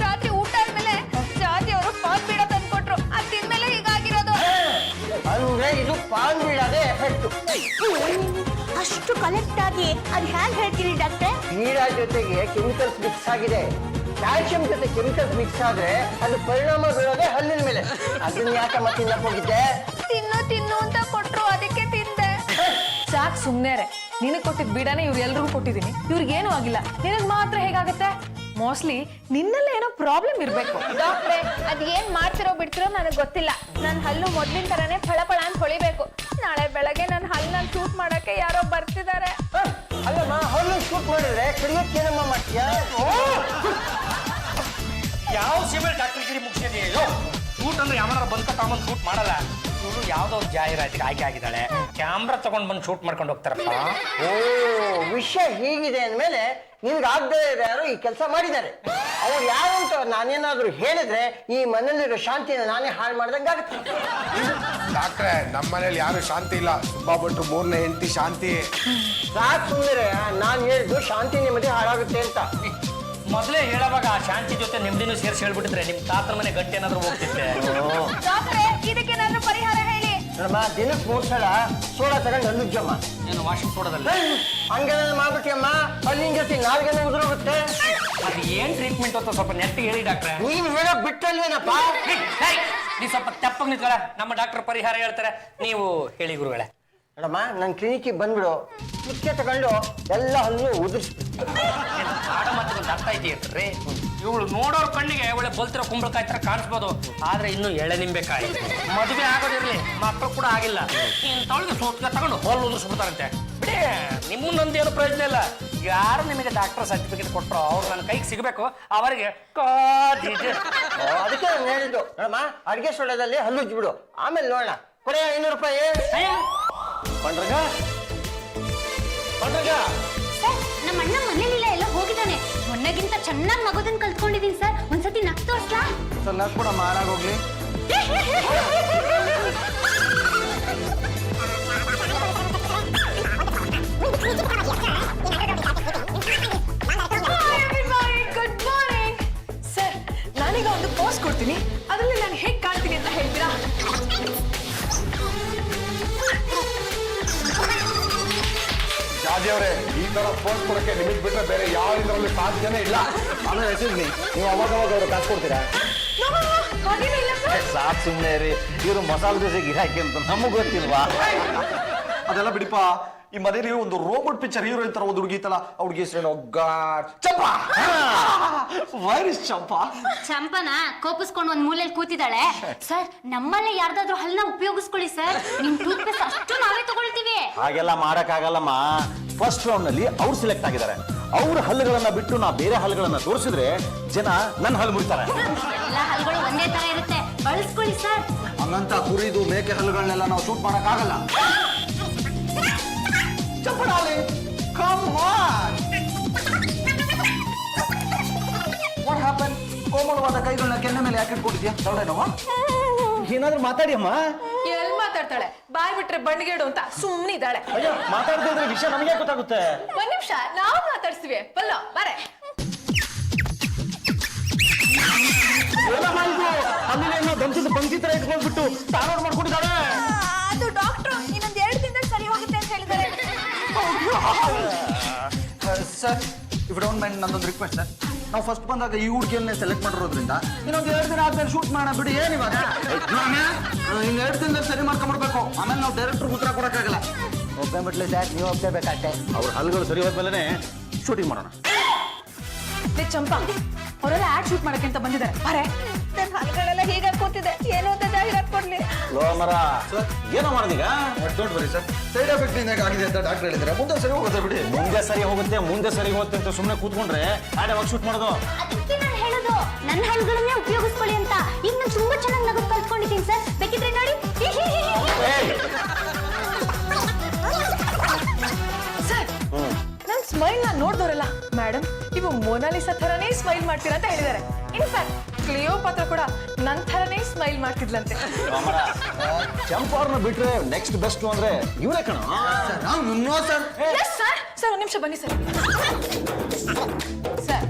ರಾತ್ರಿ ಊಟ ಆದ್ಮೇಲೆ ಜಾತಿ ಅವರು ಪಾನ್ ಬೀಡ ತಂದ್ಕೊಟ್ರು. ಅದ್ ತಿಂದ್ಮೇಲೆ ಹೀಗಾಗಿರೋದು. ಅಂದ್ರೆ ಇದು ಪಾನ್ ಬೀಳದೆ ಎಫೆಕ್ಟ್. ಅಷ್ಟು ಕಲೆಕ್ಟ್ ಆಗಿ ಅದ್ ಹ್ಯಾಂಗ್ ಹೇಳ್ತೀರಿ ಡಾಕ್ಟ್ರೆ? ಬೀಡ ಜೊತೆಗೆ ಕೆಮಿಕಲ್ಸ್ ಮಿಕ್ಸ್ ಆಗಿದೆ. ಕ್ಯಾಲ್ಸಿಯಂ ಜೊತೆ ಕೆಮಿಕಲ್ಸ್ ಮಿಕ್ಸ್ ಆದ್ರೆ ಅದು ಪರಿಣಾಮ ಬೀಳೋದೆ ಹಲ್ಲಿನ ಮೇಲೆ. ಅದನ್ನ ಯಾಕಮ್ಮ ತಿನ್ನಕ್ ಹೋಗಿದ್ದೆ? ತಿನ್ನು ಅಂತ ಕೊಟ್ರು, ಅದಕ್ಕೆ ತಿಂದೆ. ಸಾಕ್ ಸುಮ್ನೆರೆ. ನಿನಗ್ ಕೊಟ್ಟಿದ್ ಬೀಡಾನೆ ಇವ್ರು ಎಲ್ರಿಗೂ ಕೊಟ್ಟಿದ್ದೀನಿ. ಇವ್ರಿಗೇನು ಆಗಿಲ್ಲ, ನಿನಗ್ ಮಾತ್ರ ಹೇಗಾಗತ್ತೆ? ಮೋಸ್ಟ್ಲಿ ನಿನ್ನೆಲ್ಲ ಏನೋ ಪ್ರಾಬ್ಲಮ್ ಇರ್ಬೇಕು. ಡಾಕ್ಟ್ರೆ ಅದ್ ಏನ್ ಮಾಡ್ತಿರೋ ಬಿಡ್ತಿರೋ ನನಗ್ ಗೊತ್ತಿಲ್ಲ. ನನ್ ಹಲ್ಲು ಮೊದ್ಲಿನ ತರಾನೇ ಫಳಫಳ ಅಂತ ಹೊಳಿಬೇಕು. ನಾಳೆ ಬೆಳಗ್ಗೆ ನನ್ ಹಲ್ಲನ್ನ ಶೂಟ್ ಮಾಡಕ್ಕೆ ಯಾರೋ ಬರ್ತಿದ್ದಾರೆ. ಅಲ್ಲಮ್ಮ, ಹಲ್ಲು ಶೂಟ್ ಮಾಡಿದ್ರೆ ಕಡಿಯಕ್ಕೆ ಏನಮ್ಮ ಮಾಡ್ತೀಯಾ? ಯಾವ ಸಿವಿಲ್ ಡಾಕ್ಟರ್ಗಿರಿ ಮುಗಿಸಿದೆಯೋ ಶೂಟ್ ಅಂದ್ರೆ ಯಾವನಾರ ಬಂದ್ಕ ತಗೊಂಡ್ ಶೂಟ್ ಮಾಡಲ್ಲ. ಇವರು ಯಾವ್ದೋ ಒಂದು ಜಾಹೀರಾತಿಗೆ ಆಯ್ಕೆ ಆಗಿದ್ದಾಳೆ, ಕ್ಯಾಮ್ರಾ ತಗೊಂಡ್ ಬಂದು ಶೂಟ್ ಮಾಡ್ಕೊಂಡು ಹೋಗ್ತಾರಪ್ಪ. ಓ, ವಿಷಯ ಹೀಗಿದೆ ಅಂದ್ಮೇಲೆ ನಿನ್ಗೆ ಆಗದೆ ಯಾರು ಈ ಕೆಲಸ ಮಾಡಿದ್ದಾರೆ. ಅವ್ರು ಯಾರು ಅಂತ ನಾನೇನಾದ್ರೂ ಹೇಳಿದ್ರೆ ಈ ಮನೇಲಿರೋ ಶಾಂತಿನ ನಾನೇ ಹಾಳು ಮಾಡ್ದಂಗಾಗುತ್ತೆ. ಡಾಕ್ಟ್ರೆ, ನಮ್ಮ ಮನೇಲಿ ಯಾರು ಶಾಂತಿ ಇಲ್ಲ. ಸುಬ್ಬಾ ಭಟ್ರು 3ನೇ ಹೆಂಡತಿ ಶಾಂತಿ. ಸಾಕು ಸುಮ್ಮನೆ, ನಾನು ಹೇಳಿದ್ದು ಶಾಂತಿ ನೆಮ್ಮದಿ ಹಾಳಾಗುತ್ತೆ ಅಂತ. ಮೊದಲೇ ಹೇಳೋವಾಗ ಆ ಶಾಂತಿ ಜೊತೆ ನೆಮ್ಮದಿನೂ ಸೇರಿಸಿ ಹೇಳ್ಬಿಟ್ಟಿದ್ರೆ ನಿಮ್ ತಾತನ ಮನೆ ಗಂಟೆ ಏನಾದ್ರು ಹೋಗ್ತಿದ್ದೆ. ಡಾಕ್ಟ್ರೆ ಇದಕ್ಕೇನಾದ್ರೂ ಪರಿಹಾರ ಹೇಳಿ. ನೋಡಮ್ಮ, ದಿನಕ್ಕೆ 3 ಸಲ ಸೋಡಾ ತಗೊಂಡು ಹಲ್ಲುಜ್ಜಮ್ಮ. ಏನು ವಾಷಿಂಗ್ ಸೋಡಾದಲ್ಲಿ ಹಂಗೇನಾದ್ರು ಮಾಡ್ಬಿಟ್ಟಿಯಮ್ಮ, ಅಲ್ಲಿನ ಜೊತೆ ನಾಲ್ಗೆನೇ ಉದುರೋಗುತ್ತೆ. ಅದು ಏನ್ ಟ್ರೀಟ್ಮೆಂಟ್ ಅಂತ ಸ್ವಲ್ಪ ನೆಟ್ಟಿಗೆ ಹೇಳಿ ಡಾಕ್ಟ್ರೆ. ನೀನ್ ಹೇಳೋಕ್ ಬಿಟ್ಟಲ್ವೇನಪ್ಪ? ನೀವು ಸ್ವಲ್ಪ ತೆಪ್ಪಗ್ ನಿಂತ್ಕೊಳ್ಳ, ನಮ್ಮ ಡಾಕ್ಟರ್ ಪರಿಹಾರ ಹೇಳ್ತಾರೆ, ನೀವು ಹೇಳಿ ಗುರುಗಳೇ. ನೋಡಮ್ಮ, ನನ್ನ ಕ್ಲಿನಿಕ್ಗೆ ಬಂದ್ಬಿಡು, ಮುಖ್ಯ ತಗೊಂಡು ಎಲ್ಲ ಹಲ್ಲು ಉದುರಿಸ್ಬಿಟ್ಟು. ಆಡ ಮತ್ತೆ ಒಂದು ಅರ್ಥ ಇದೆಯೇನ್ರಿ? ಇವಳು ನೋಡೋರ್ ಕಣ್ಣಿಗೆ ಒಳ್ಳೆ ಬಲ್ತಿರೋ ಕುಂಬಳಕಾಯಿ ತರ ಕಾಣಿಸ್ಬೋದು, ಆದ್ರೆ ಇನ್ನು ಎಳೆ ನಿಂಬೆಕಾಯಿ. ಮದುವೆ ಆಗೋದಿರ್ಲಿ, ಮಕ್ಕಳು ಕೂಡ ಆಗಿಲ್ಲ, ಇಂಥವಳಿಗೆ ಸೋತ್ಗೆ ತಗೊಂಡು ಹೊಲ್ ಉದುರಿಸ್ಬಿಡ್ತಾರಂತೆ. ಬಿಡಿ, ನಿಮ್ಮನ್ನೊಂದು ಏನು ಪ್ರಯೋಜನ ಇಲ್ಲ. ಯಾರು ನಿಮಗೆ ಡಾಕ್ಟರ್ ಸರ್ಟಿಫಿಕೇಟ್ ಕೊಟ್ಟರು ಅವ್ರು ನನ್ನ ಕೈಗೆ ಸಿಗಬೇಕು, ಅವರಿಗೆ ಕಾದಿದೆ. ಅದಕ್ಕೆ ನಾನು ಹೇಳಿದ್ದು, ನೋಡಮ್ಮ, ಅಡಿಗೆ ಸೋಡಾದಲ್ಲಿ ಹಲ್ಲುಜ್ಬಿಡು, ಆಮೇಲೆ ನೋಡೋಣ. ಕೊಡೆ 500 ರೂಪಾಯಿ. ಪಂಡ್ರಗ ಸರ್, ನಮ್ಮ ಅಣ್ಣ ಮನೇಲಿಲ್ಲ, ಎಲ್ಲ ಹೋಗಿದ್ದಾನೆ. ಮೊನ್ನೆಗಿಂತ ಚೆನ್ನಾಗಿ ನಗೋದನ್ನ ಕಲ್ತ್ಕೊಂಡಿದೀನಿ ಸರ್. ಒಂದ್ಸತಿ ನಕ್ ತೋರ್ಸ್ಲಾ? ಸರ್ ನಕ್ಬಿಡಮ್ಮ, ಹಾಳಾಗೋಗ್ಲಿ. Good morning sir. ನಾನೀಗ ಒಂದು ಪೋಸ್ ಕೊಡ್ತೀನಿ, ಅದರಲ್ಲಿ ನಾನು ಹೇಗೆ ಕಾಣ್ತೀನಿ ಅಂತ ಹೇಳ್ತೀರಾ? ಜಾಜಿ ಅವರೇ, ಈ ತರ ಫೋನ್ ಕೊಡಕ್ಕೆ ನಿಮಗೆ ಬಿಟ್ರೆ ಬೇರೆ ಯಾವ ಇದರಲ್ಲಿ ಸಾಧ್ಯನೇ ಇಲ್ಲ. ಆಮೇಲೆ ಹೆಸರು ನೀವು ಅವಾಗ ಅವ್ರು ಕಾಸು ಕೊಡ್ತೀರಾ? ಹಾಗೇನೂ ಇಲ್ಲ ಸರ್. ಸಾಕು ಸುಮ್ಮನೆ ರೀ, ಇವರು ಮಸಾಲೆ ದೋಸೆ ಗಿರಾಕಿ ಅಂತ ನಮಗ್ ಗೊತ್ತಿಲ್ವಾ? ಅದೆಲ್ಲ ಬಿಡಿಪ. ಈ ಮನೇಲಿ ಒಂದು ರೋಬೋಟ್ ಪಿಕ್ಚರ್ ಹೀರೋಯಿನ್ ತರ ಒಂದು ಹುಡುಗಿ ಇತ್ತಲ್ಲ, ಹುಡುಗಿ ಹೆಸರೇನು? ಚಂಪಾ. ವೈರಿಸ್ ಚಂಪಾ. ಚಂಪನ ಕೋಪಿಸ್ಕೊಂಡು ಒಂದ್ ಮೂಲೆಯಲ್ಲಿ ಕೂತಿದ್ದಾಳೆ. ಸರ್, ನಮ್ಮಲ್ಲೇ ಯಾರ್ದಾದ್ರೂ ಹಲ್ಲನ್ನ ಉಪಯೋಗಿಸ್ಕೊಳ್ಳಿ ಸರ್. ನಿಮ್ ಟೂತ್ ಪೇಸ್ಟ್ ಅಷ್ಟು ನಾವೇ ತಗೊಳ್ತೀವಿ. ಹಾಗೆಲ್ಲ ಮಾಡಕ್ಕಾಗಲ್ಲಮ್ಮ. ಫಸ್ಟ್ ರೌಂಡ್ ನಲ್ಲಿ ಅವ್ರು ಸೆಲೆಕ್ಟ್ ಆಗಿದ್ದಾರೆ. ಅವ್ರ ಹಲ್ಲುಗಳನ್ನ ಬಿಟ್ಟು ನಾ ಬೇರೆ ಹಲ್ಲುಗಳನ್ನ ತೋರಿಸಿದ್ರೆ ಜನ ನನ್ನ ಹಲ್ಲು ಮುರಿತಾರೆ. ಎಲ್ಲ ಹಲ್ಗಳು ಒಂದೇ ತರ ಇರುತ್ತೆ, ಬಳಸ್ಕೊಳ್ಳಿ ಸರ್. ಹಂಗಂತ ಕುರಿದು ಮೇಕೆ ಹಲ್ಲುಗಳನ್ನೆಲ್ಲ ನಾವು ಶೂಟ್ ಮಾಡಕ್ಕಾಗಲ್ಲ. ಚಂಪಡಾಲಿ, come on. What happened? ಕೋಮಲವಾದ ಕೈಗಳನ್ನ ಕೆನ್ನೆ ಮೇಲೆ ಯಾಕೆ ಇಟ್ಕೊಂಡಿದ್ಯಾ? ದೌಡೇನವ್ವ? ಏನಾದ್ರೂ ಮಾತಾಡಿ ಅಮ್ಮ. ಎಲ್ಲಿ ಮಾತಾಡ್ತಾಳೆ? ಬಾಯ್ ಬಿಟ್ರೆ ಬಂಡಿಗೇಡು ಅಂತ ಸುಮ್ಮನೆ ಇದ್ದಾಳೆ. ಅಯ್ಯೋ, ಮಾತಾಡದೇ ಇದ್ರೆ ವಿಷಯ ನಮಗೆ ಗೊತ್ತಾಗುತ್ತೆ. ಒಂದ್ ನಿಮಿಷ, ನಾವು ಮಾತಾಡ್ಸ್ತೀವಿ. ಬಲ್ಲ ಬಾರೆ. ಅಲ್ಲಿ ದಂತದ ಪಂಕ್ತಿ ತರ ಇಟ್ಕೊಂಡ್ಬಿಟ್ಟು ಡೌನ್ಲೋಡ್ ಮಾಡ್ಕೊಂಡಿದ್ದಾಳೆ. ಅದು ಡಾಕ್ಟ್ರು ಇನ್ನೊಂದ್ 2 ದಿನದಲ್ಲಿ ಸರಿ ಹೋಗುತ್ತೆ ಅಂತ ಹೇಳಿದ್ದಾರೆ. ಸರ್, ಇಫ್ ಡೋಂಟ್ ಮೈಂಡ್, ನಂದೊಂದು ರಿಕ್ವೆಸ್ಟ್ ಸರ್. ನಾವು ಫಸ್ಟ್ ಬಂದಾಗ ಈ ಹುಡುಗಿಯನ್ನೇ ಸೆಲೆಕ್ಟ್ ಮಾಡಿರೋದ್ರಿಂದ ಇನ್ನೊಂದು 2 ದಿನ ಆದ್ಮೇಲೆ ಶೂಟ್ ಮಾಡೋಣ ಬಿಡಿ. ಏನಿವಾಗ ಇನ್ನು 2 ದಿನದಲ್ಲಿ ಸರಿ ಮಾಡ್ಕೊಂಡ್ಬಿಡ್ಬೇಕು. ಆಮೇಲೆ ನಾವು ಡೈರೆಕ್ಟರ್ ಉತ್ತರ ಕೊಡಕ್ಕಾಗಲ್ಲ. ಒಪ್ಕೊಂಡ್ಬಿಟ್ಲೆ ಸರ್, ನೀವು ಒಪ್ಕೋಬೇಕಾಗ್ತದೆ. ಅವ್ರ ಹಲ್ಗಳು ಸರಿ ಹೋದ್ಮೇಲೆ ಶೂಟಿಂಗ್ ಮಾಡೋಣ. ಚಂಪಾ, ಅವರೆಲ್ಲ ಆಡ್ ಶೂಟ್ ಮಾಡಕ್ಕೆ ಅಂತ ಬಂದಿದ್ದಾರೆ ಬಾರೆ. ನನ್ನ ಹಲ್ಗಳೆಲ್ಲ ಹೀಗೆ ಕೂತಿದೆ, ಏನು ಅಂತ ಜಾಹೀರಾತು ಕೊಡ್ಲಿ. ಲೋ ಮರ ಏನೋ ಮಾಡ್ದೀಗ don't worry sir, side effect ಏನಾಗ ಆಗಿದೆ ಅಂತ ಡಾಕ್ಟರ್ ಹೇಳಿದ್ರೆ ಮುಂದೆ ಸರಿ ಹೋಗುತ್ತೆ ಬಿಡಿ. ಮುಂದೆ ಸರಿ ಹೋಗುತ್ತೆ ಅಂತ ಸುಮ್ಮನೆ ಕೂತ್ಕೊಂಡ್ರೆ ಆಡ್ ಯಾವಾಗ ಶೂಟ್ ಮಾಡೋದು? ಅದಕ್ಕೆ ನಾನು ಹೇಳೋದು ನನ್ನ ಹಲ್ಗಳನ್ನೇ ಉಪಯೋಗಿಸ್ಕೊಳ್ಳಿ ಅಂತ. ಈಗ ನಾನು ತುಂಬಾ ಚೆನ್ನಾಗಿ ನಗದು ಕಲ್ತ್ಕೊಂಡಿದ್ದೀನಿ ಸರ್, ಬೇಕಿದ್ರೆ ನೋಡಿ. ಸರ್ ನನ್ನ ಸ್ಮೈಲ್ ನ ನೋಡ್ದವ್ರಲ್ಲ ಮೇಡಮ್ ನೀವು ಮೊನಾಲಿಸಾ ಥರನೇ ಸ್ಮೈಲ್ ಮಾಡ್ತೀರಾ ಅಂತ ಹೇಳಿದ್ದಾರೆ. ಇನ್ಫ್ಯಾಕ್ಟ್ ಕ್ಲಿಯೋಪಾತ್ರ ಕೂಡ ನನ್ನ ಥರನೇ ಸ್ಮೈಲ್ ಮಾಡ್ತಿದ್ಲಂತೆ. ಚಂಪಾರ್ನ ಬಿಟ್ರೆ ನೆಕ್ಸ್ಟ್ ಬೆಸ್ಟ್ ಅಂದ್ರೆ ಇವರೇ ಕಣ. ಸರ್ ಒಂದು ನಿಮಿಷ ಬನ್ನಿ ಸರ್. ಸರ್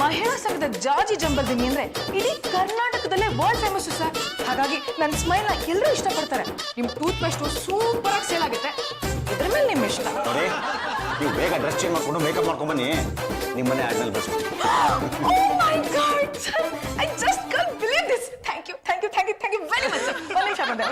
ಮಹಿಳಾ ಸಂಘದ ಜಾಜಿ ಜಂಬಲ್ದಿನಿ ಅಂದ್ರೆ ಇಡೀ ಕರ್ನಾಟಕದಲ್ಲೇ ವರ್ಲ್ಡ್ ಫೇಮಸ್ ಸರ್. ಹಾಗಾಗಿ ನನ್ನ ಸ್ಮೈಲ್ ನ ಎಲ್ಲರೂ ಇಷ್ಟಪಡ್ತಾರೆ. ನಿಮ್ ಟೂತ್ ಪೇಸ್ಟ್ ಸೂಪರ್ ಆಗಿ ಸೇಲ್ ಆಗುತ್ತೆ. ಇದ್ರ ಮೇಲೆ ನಿಮ್ ಇಷ್ಟ. ನೋಡಿ ನೀವು ಬೇಗ ಡ್ರೆಸ್ ಚೇಂಜ್ ಮಾಡ್ಕೊಂಡು ಮೇಕಪ್ ಮಾಡ್ಕೊಂಡ್ ಬನ್ನಿ, ನಿಮ್ಮನೆ ಆಡ್ನಲ್ಲಿ ಬರ್ಸು. Oh my God, sir! I just can't believe this. Thank you very much, sir. ಒಂದು ನಿಮಿಷ ಬಂದೆ.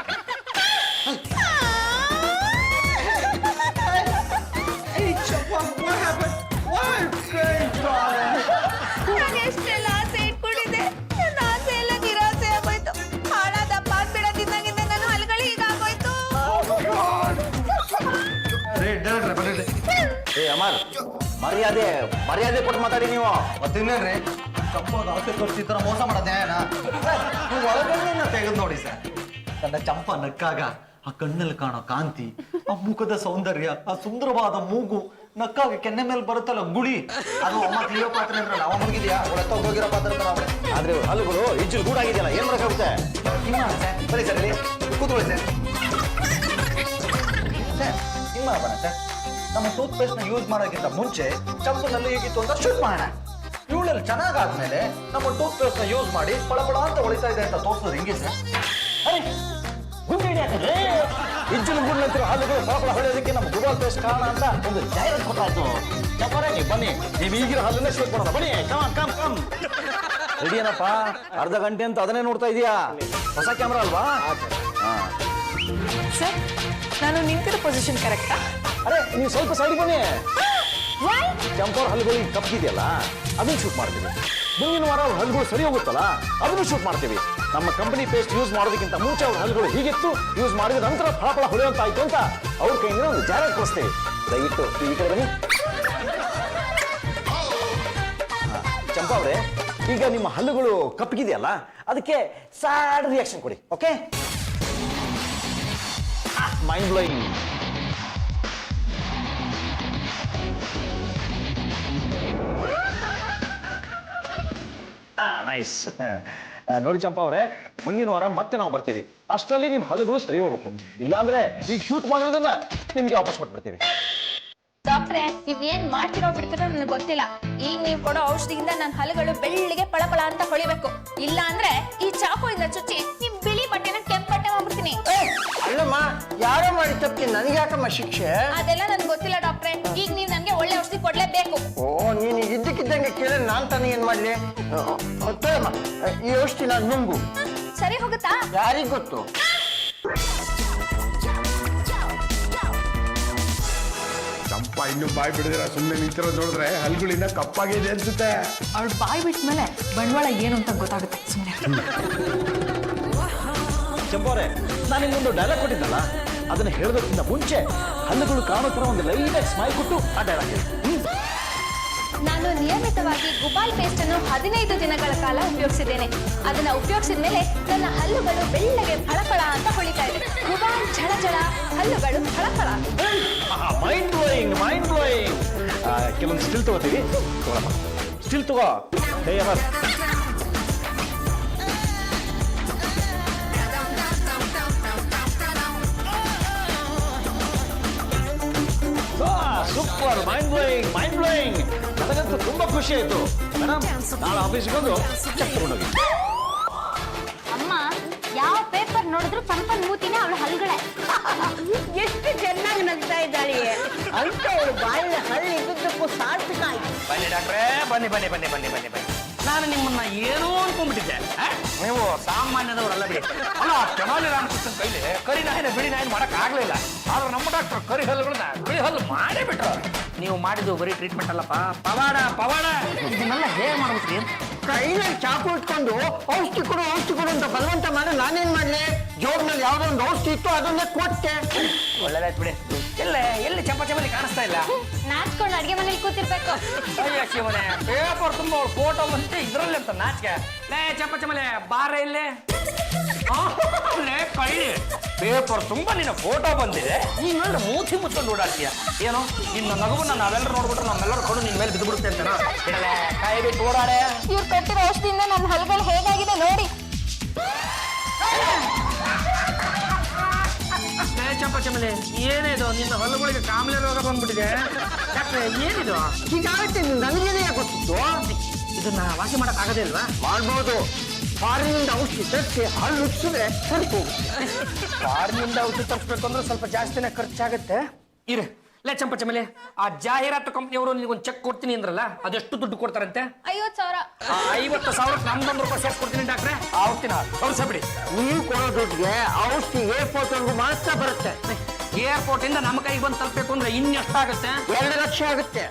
ನಾನು ಎಷ್ಟೆಲ್ಲ ಆಸೆ ಇಟ್ಕೊಂಡಿದ್ದೆ, ನನ್ನ ಆಸೆ ಎಲ್ಲ ನಿರಾಸೆ ಆಗೋಯ್ತು. ಹಾಳಾದಪ್ಪ ಬಿಡೋದಿದ್ದಾಗಿಂದ ನನ್ನ ಹಲ್ಗಳು ಹೀಗಾಗೋಯ್ತು. ಏ ಅಮರ್, ಮರ್ಯಾದೆ ಕೊಟ್ಟು ಮಾತಾಡಿ ನೀವು. ಮತ್ತಿನ್ನೇನ್ರಿ ಚಂಪಾಗ ಆಸೆ ತೋರಿಸಿ ತರ ಮೋಸ ಮಾಡೋದೇ ನೀವು ಒಳಗಡೆನ ತೆಗೆದು ನೋಡಿ ಸರ್. ನನ್ನ ಚಂಪ ನಕ್ಕಾಗ ಆ ಕಣ್ಣಲ್ಲಿ ಕಾಣೋ ಕಾಂತಿ, ಆ ಮುಖದ ಸೌಂದರ್ಯ, ಆ ಸುಂದರವಾದ ಮೂಗು, ನಕ್ಕಾಗ ಕೆನ್ನೆ ಮೇಲೆ ಬರುತ್ತಲ್ಲ ಗುಳಿ, ಅದು ಅಮ್ಮ ಕ್ಲಿಯೋ ಪಾತ್ರ ಅಂದ್ರಲ್ಲ ಅವ ಮುಗಿದ್ಯಾ ಒಳತ್ತ ಹೋಗಿರೋ ಪಾತ್ರ ಆದ್ರೆ ಹಲ್ಲುಗಳು ಇಜ್ಜು ಗೂಡಾಗಿದೆಯಲ್ಲ, ಏನ್ ಮಾಡಕ್ಕಾಗುತ್ತೆ? ಸರಿ ಸರ್ ಇಲ್ಲಿ ಕೂತ್ಕೊಳ್ಳಿ ಸರ್. ಸರ್ ಹಿಂಗ್ ಮಾಡೋಣ ಸರ್, ನಮ್ಮ ಟೂತ್ ಪೇಸ್ಟ್ ನ ಯೂಸ್ ಮಾಡೋಕ್ಕಿಂತ ಮುಂಚೆ ಚಂಪನಲ್ಲಿ ಹೇಗಿತ್ತು ಅಂತ ಶೂಟ್ ಮಾಡೋಣ. ಇವಳಲ್ಲಿ ಚೆನ್ನಾಗಾದ್ಮೇಲೆ ನಮ್ಮ ಟೂತ್ ಪೇಸ್ಟ್ ನ ಯೂಸ್ ಮಾಡಿ ಪಳಪಳ ಅಂತ ಹೊಳಿತಾ ಇದೆ ಅಂತ ತೋರಿಸೋದು ಹಿಂಗೆ ಸರ್. ಇಜ್ಜಲು ಗೂಡ್ಲಂತಿರೋ ಹಲ್ಲುಗಳು ಫಳಫಳ ಹೊಳೆಯೋದಕ್ಕೆ ನಮ್ಮ ಗೂಗಲ್ ಪೇಸ್ಟ್ ಕಾರಣ ಅಂತ ಒಂದು ಜಾಹೀರಾತು ಕೊಟ್ಟಾಯ್ತು. ಚಪ್ಪರೇ ನೀವು ಬನ್ನಿ, ನೀವು ಈಗಿರೋ ಹಲ್ಲನ್ನೇ ಶೂಟ್ ಮಾಡೋಣ ಬನ್ನಿ. ಕಮ್ ರೆಡಿ ಏನಪ್ಪ? ಅರ್ಧ ಗಂಟೆ ಅಂತ ಅದನ್ನೇ ನೋಡ್ತಾ ಇದೀಯಾ? ಹೊಸ ಕ್ಯಾಮ್ರಾ ಅಲ್ವಾ? ಸರ್ ನಾನು ನಿಂತಿರೋ ಪೊಸಿಷನ್ ಕರೆಕ್ಟಾ? ಅರೆ ನೀವು ಸ್ವಲ್ಪ ಸೈಡ್ ಬನ್ನಿ. ಚಂಪೋರ್ ಹಲ್ಲುಗಳು ಈಗ ಕಪ್ಪಿದೆಯಲ್ಲ, ಅದನ್ನ ಶೂಟ್ ಮಾಡ್ತೀವಿ. ಮುಂದಿನ ವಾರ ಅವ್ರ ಹಲ್ಲುಗಳು ಸರಿ ಹೋಗುತ್ತಲ್ಲ, ಅದನ್ನು ಶೂಟ್ ಮಾಡ್ತೀವಿ. ನಮ್ಮ ಕಂಪನಿ ಪೇಸ್ಟ್ ಯೂಸ್ ಮಾಡೋದಕ್ಕಿಂತ ಮುಂಚೆ ಅವ್ರ ಹಲ್ಲುಗಳು ಹೀಗಿತ್ತು, ಯೂಸ್ ಮಾಡಿದ ನಂತರ ಫಳಫಳ ಹೊಳೆಯುವಂತ ಆಯ್ತು ಅಂತ ಅವ್ರ ಕೈಯಿಂದ ಒಂದು ಜಾಹೀರಾತು ಕೊಡಿಸ್ತೀವಿ. ದಯವಿಟ್ಟು ಈ ಕಡೆ ಬನ್ನಿ. ಚಂಪಾ ಅವರೇ, ಈಗ ನಿಮ್ಮ ಹಲ್ಲುಗಳು ಕಪ್ಪಗಿದೆಯಲ್ಲ, ಅದಕ್ಕೆ ಸ್ಯಾಡ್ ರಿಯಾಕ್ಷನ್ ಕೊಡಿ. ಓಕೆ? Mind blowing. ನೈಸ್. ನೋಡಿ ಚಂಪಾ ಅವರೇ, ಮುಂದಿನ ವಾರ ಮತ್ತೆ ನಾವು ಬರ್ತೀವಿ. ಅಷ್ಟರಲ್ಲಿ ನಿಮ್ ಹಲ್ಲುಗಳು ಸರಿ ಹೋಗ್ಬೇಕು. ಇಲ್ಲಾಂದ್ರೆ ಈಗ ಶೂಟ್ ಮಾಡೋದನ್ನ ನಿಮ್ಗೆ ವಾಪಸ್ ಕೊಟ್ಬಿಡ್ತೀವಿ. ಡಾಕ್ಟ್ರೆ, ನೀವ್ ಏನ್ ಮಾಡ್ತಿರೋ ಬಿಡ್ತಿರೋ ನನಗೆ ಗೊತ್ತಿಲ್ಲ. ಈಗ ನೀವು ಕೊಡೋ ಔಷಧಿಯಿಂದ ನನ್ನ ಹಲ್ಲುಗಳು ಬೆಳ್ಳಿಗೆ ಪಳಪಳ ಅಂತ ಹೊಳಿಬೇಕು. ಇಲ್ಲ ಅಂದ್ರೆ ಈ ಚಾಕುವಿಂದ ಚುಚ್ಚಿ ನಿಮ್ ಬಿಳಿ ಬಟ್ಟೆನ ಕೆಂಪು ಬಟ್ಟೆ ಮಾಡ್ಬಿಡ್ತೀನಿ. ಅಲ್ಲಮ್ಮ, ಯಾರೋ ಮಾಡಿ ತಪ್ಪಿಗೆ ನನಗೆ ಯಾಕಮ್ಮ ಶಿಕ್ಷೆ? ಅದೆಲ್ಲ ನನ್ಗೆ ಗೊತ್ತಿಲ್ಲ ಡಾಕ್ಟ್ರೆ. ಈಗ ನೀವ್ ನನ್ಗೆ ಒಳ್ಳೆ ಔಷಧಿ ಕೊಡ್ಲೇಬೇಕು. ಓ, ನೀನು ಇದ್ದಕ್ಕಿದ್ದಂಗೆ ಕೇಳಿ ನಾನ್ ತಾನೇ ಏನ್ ಮಾಡ್ಲಿ? ತಗೊಮ್ಮ, ಈ ಔಷಧಿ ನಾನು ನುಂಗು. ಸರಿ ಹೋಗುತ್ತಾ? ಯಾರಿಗ್ ಗೊತ್ತು? ಚಂಪಾ ಇನ್ನು ಬಾಯಿ ಬಿಡಿದಿರ ಸುಮ್ಮನೆ ನಿಂತಿರೋದು ನೋಡಿದ್ರೆ ಹಲ್ಗಳಿಂದ ಕಪ್ಪಾಗಿದೆ ಅನ್ಸುತ್ತೆ. ಅವ್ಳು ಬಾಯ್ ಬಿಟ್ಟ ಮೇಲೆ ಬಂಡವಾಳ ಏನು ಅಂತ ಗೊತ್ತಾಗುತ್ತೆ. ಸುಮ್ಮನೆ ಚಂಪಾ ಅವರೇ, ನಾನು ನಿಮ್ಗೊಂದು ಡೈಲಾಗ್ ಕೊಟ್ಟಿದ್ದಲ್ಲ, ಅದನ್ನ ಹೇಳೋದಕ್ಕಿಂತ ಮುಂಚೆ ಹಲ್ಲುಗಳು ಕಾಣೋ ತರ ಒಂದು ಲೈಟಾಗಿ ಸ್ಮೈಲ್ ಕೊಟ್ಟು ಆ ಡೈಲಾಗ್ ಹೇಳಿ. ನಾನು ನಿಯಮಿತವಾಗಿ ಗುಬಾಲ್ ಪೇಸ್ಟ್ ಅನ್ನು 15 ದಿನಗಳ ಕಾಲ ಉಪಯೋಗಿಸಿದ್ದೇನೆ. ಅದನ್ನ ಉಪಯೋಗಿಸಿದ ಮೇಲೆ ನನ್ನ ಹಲ್ಲುಗಳು ಬೆಳ್ಳಗೆ ಫಳಫಳ ಅಂತ ಹೊಳಿತಾ ಇದೆ. ಗುಬಾಲ್ ಝಳ ಝಳ, ಹಲ್ಲುಗಳು ಫಳಫಳ. Mind blowing. ಕೆಲವೊಂದು ಸ್ಟಿಲ್ ತಗೋತೀವಿ. ಸ್ಟಿಲ್ ತಗೋ. Hey Amar, super. Mind blowing. ನನಗಂತೂ ತುಂಬಾ ಖುಷಿ ಆಯ್ತು ಮೇಡಮ್. ನಾಳೆ ಆಫೀಸ್ಗೆ ಬಂದು ಚೆಕ್ ತಗೊಂಡೋಗಿ. ಅಮ್ಮ, ಯಾವ ಪೇಪರ್ ನೋಡಿದ್ರು ಪಂಪನ್ ಮೂತಿನೇ ಅವಳ ಹಲ್ಗಳೇ. ಎಷ್ಟು ಚೆನ್ನಾಗಿ ನಗ್ತಾ ಇದ್ದಾಳೆ ಅಂತ ಅವಳು ಬಾಯಿನ ಹಳ್ಳಿ ಇದ್ದಕ್ಕೂ ಸಾರ್ಥಕ ಆಯ್ತು. ಬನ್ನಿ ಡಾಕ್ಟ್ರೇ, ಬನ್ನಿ. ನಾನು ನಿಮ್ಮನ್ನ ಏನೋ ಅನ್ಕೊಂಡ್ಬಿಟ್ಟಿದ್ದೆ. ನೀವು ಸಾಮಾನ್ಯದವರಲ್ಲ ಬಿಡಿ. ಅಲ್ಲ, ತೆನಾಲಿ ರಾಮಕೃಷ್ಣನ್ ಕೈಲಿ ಕರಿ ನಾಯಿನ ಬಿಳಿ ನಾಯಿನ ಮಾಡಕ್ ಆಗ್ಲಿಲ್ಲ. ಆದ್ರೆ ನಮ್ಮ ಡಾಕ್ಟರ್ ಕರಿ ಹಲ್ಲುಗಳನ್ನ ಬಿಳಿ ಹಲ್ಲು ಮಾಡೇ ಬಿಟ್ರು. ನೀವು ಮಾಡಿದ್ದು ಬರೀ ಟ್ರೀಟ್ಮೆಂಟ್ ಅಲ್ಲಪ್ಪ, ಪವಾಡ. ಇದನ್ನೆಲ್ಲ ಹೇಗೆ ಮಾಡ್ಬಿಟ್ರಿ ಅಂತ. ಕೈನಲ್ಲಿ ಚಾಕು ಇಟ್ಕೊಂಡು ಔಷಧಿ ಕೊಡು ಅಂತ ಬಲವಂತ ಮಾಡಿ ನಾನೇನ್ ಮಾಡ್ಲಿ? ಜೋಬ್ನಲ್ಲಿ ಯಾವ್ದೋ ಒಂದು ಔಷಧಿ ಇತ್ತು, ಅದನ್ನೇ ಕೊಟ್ಟೆ. ಒಳ್ಳೆದಾಯ್ತು ಬಿಡಿ. ಎಲ್ಲಿ ಚಮಚಮಲ್ಲಿ ಕಾಣಿಸ್ತಾ ಇಲ್ಲ. ನಾಚ್ಕೊಂಡು ಅಡ್ಗೆ ಮನೇಲಿ ಕೂತಿರ್ಬೇಕು. ಅಯ್ಯ ಶಿವನೇ, ಪೇಪರ್ ತುಂಬ ಫೋಟೋ ಬಂತೆ ಇದ್ರಲ್ಲಿ ಅಂತ ನಾಚಿಕೆ. ಲೇ ಚಮಚಮಲೆ ಬಾರ ಇಲ್ಲೇ. ಕಳ್ಳಿ, ಪೇಪರ್ ತುಂಬಾ ನಿನ್ನ ಫೋಟೋ ಬಂದಿದೆ. ನೀನ್ ನೋಡ್ರೆ ಮೂತಿ ಮುಚ್ಕೊಂಡು ಓಡಾಡ್ತೀಯ. ಏನೋ ನಿನ್ನ ನಗುವನ್ನ ನಾವೆಲ್ಲರೂ ನೋಡ್ಬಿಟ್ರೆ ನಮ್ಮೆಲ್ಲರೂ ಕೊಂಡು ನಿನ್ ಮೇಲೆ ಬಿದ್ದು ಬಿಡುತ್ತೆ ಅಂತ. ಇಡಲೇ ಕೈ ಬಿಟ್ಟು ಓಡಾಡೆ. ಇವ್ರು ಕೊಟ್ಟಿರೋ ಔಷಧಿಯಿಂದ ನನ್ನ ಹಲ್ಗಳು ಹೇಗಾಗಿದೆ ನೋಡಿ. ಚಂಪಚಮಲೆ, ಏನಿದು ನಿನ್ನ ಹಲ್ಲುಗಳಿಗೆ ಕಾಮಲೆ ರೋಗ ಬಂದ್ಬಿಟ್ಟಿದೆ. ಡಾಕ್ಟ್ರೆ, ಏನಿದು? ಹೀಗಾಗುತ್ತೆ ನನಗೇನೇ ಗೊತ್ತಿತ್ತು. ಇದನ್ನ ವಾಸಿ ಮಾಡಕ್ ಆಗದೇ ಇಲ್ವಾ? ಮಾಡ್ಬೋದು. ಫಾರಿನಿಂದ ಔಷಧಿ ತರಿಸಿ ಹಲ್ಲು ಉಚ್ಚಿದ್ರೆ ಸರಿ ಹೋಗುತ್ತೆ. ಫಾರಿನಿಂದ ಔಷಧಿ ತರಿಸ್ಬೇಕು ಅಂದ್ರೆ ಸ್ವಲ್ಪ ಜಾಸ್ತಿನೇ ಖರ್ಚಾಗತ್ತೆ. ಇರು ಲೇ ಚಂಪಚಮಲೆ, ಆ ಜಾಹೀರಾತು ಕಂಪ್ನಿಯವರು ನಿನಗೊಂದು ಚೆಕ್ ಕೊಡ್ತೀನಿ ಅಂದ್ರಲ್ಲ, ಅದೆಷ್ಟು ದುಡ್ಡು ಕೊಡ್ತಾರಂತೆ? 50,000. 50,000 ನಮ್ದೊಂದು ರೂಪಾಯಿ ಸೇರ್ಸ್ಕೊಡ್ತೀನಿ ಡಾಕ್ಟ್ರೆ. ಔಷಧಿನ ತೋರಿಸ್ಬಿಡಿ. ನೀವು ಕೊಡೋ ದುಡ್ಡಿಗೆ ಔಷಧಿ ಏರ್ಪೋರ್ಟ್ ಮಾತ್ರ ಬರುತ್ತೆ. ಏರ್ಪೋರ್ಟ್ ಇಂದ ನಮ್ಮ ಕೈಗೆ ಬಂದು ತಲುಪಬೇಕು ಅಂದ್ರೆ ಇನ್ನೆಷ್ಟಾಗುತ್ತೆ? 2 ಲಕ್ಷ ಆಗುತ್ತೆ.